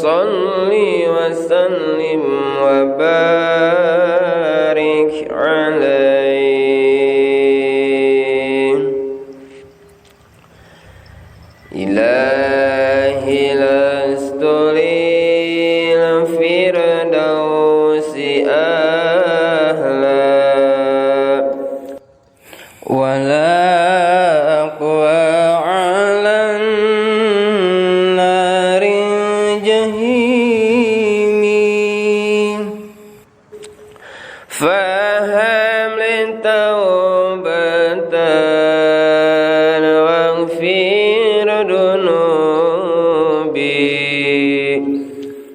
salli wa sallim wa barik alaih. Ilahi lastulil firdausi ahla wala aqwa alan narin jahimi. Faham lintaubatan waghfir dunubi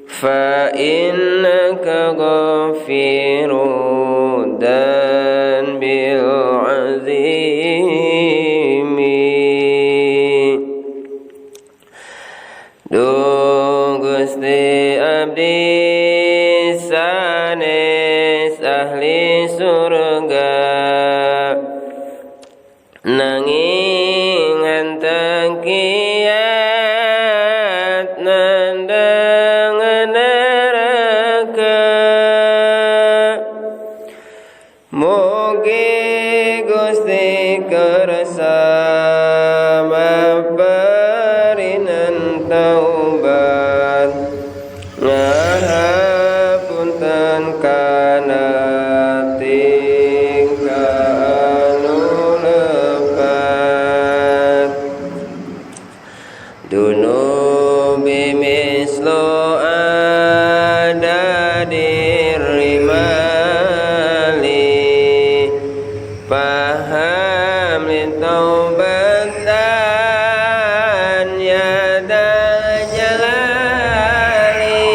fa innaka ghafirun dan bil azimi. Duh Gusti abdi sanes ahli surga nanging henteu kiat nandang neraka. Mugi Gusti kersa maparinan taubat ngahapunten kana tingkah anu lepat. Dunubi mislo ada dirimali paham lintaubatan yada jalali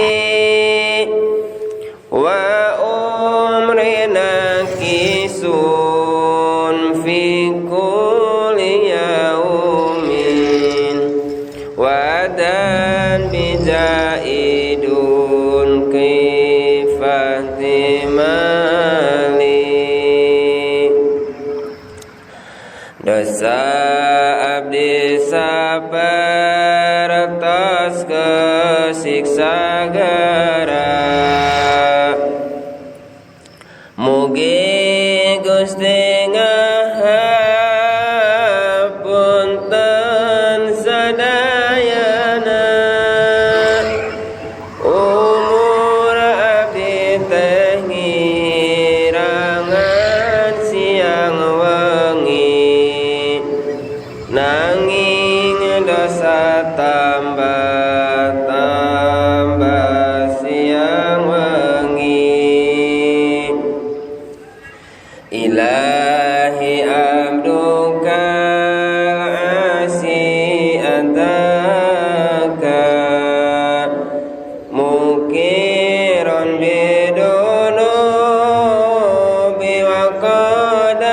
wa umrina kisun fi kulli yaumin wadan bijaidun kifatimali. Dosa abdi sabar atas kesiksa gara. Mugi Gusti ngahapunten sadayana. Umur abdi teh ngirangan siang wengi nanging dosa tambah siang wengi. Ilahi abduka asi ataka mukiron bidunubi wa qadaka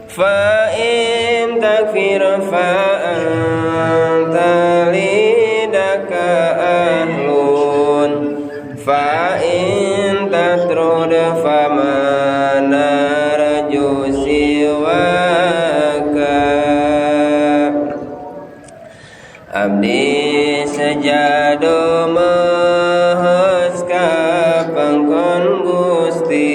fa in takfir fa anta lidaka ahlun fa in tatrud fa manarju siwaka. Abdi sejado mahes ka pangkon Gusti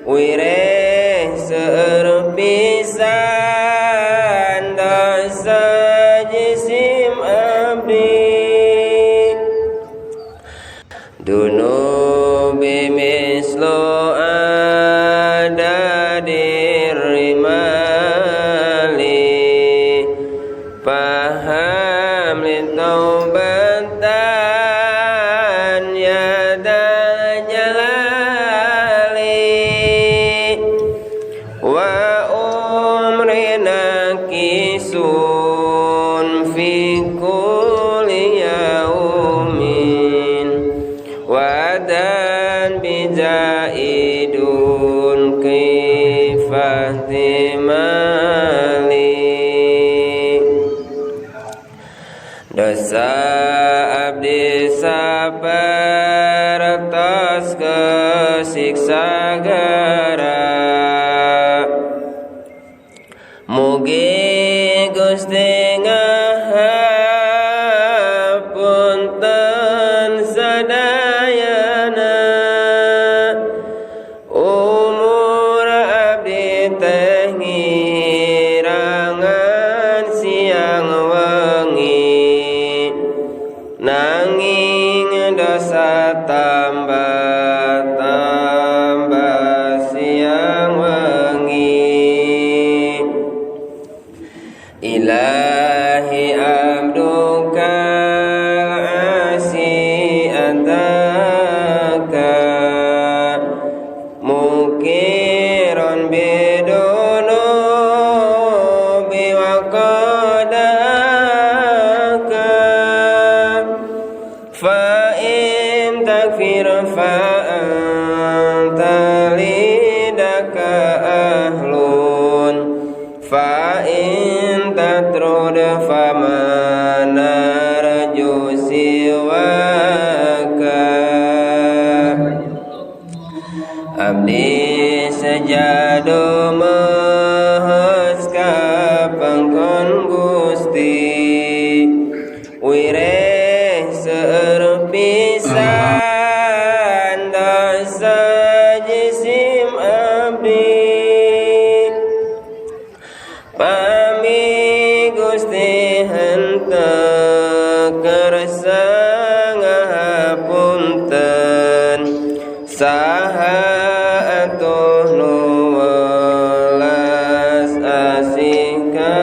wireh seueur pisan dosa jisim abdi. Dunubi mislo ada dirimali paham lintaubatan yada jalali wa umrina kisun fi kulli yaumin wadan bijaidun kifatimali. Dosa abdi sabar atas kesiksa gara. Mugi Gusti Ilahi abduka asi ataka mukiron bidono biwaqadaka fa in takfir fa anta lidaka ahlun fa in tatrud fa manarju siwaka abdi sejado mahas ka pangkon Gusti wireh seueur pisan dosa jisim abdi pami Gusti henteu kersa ngahapunten saha atuh nu welas asih ka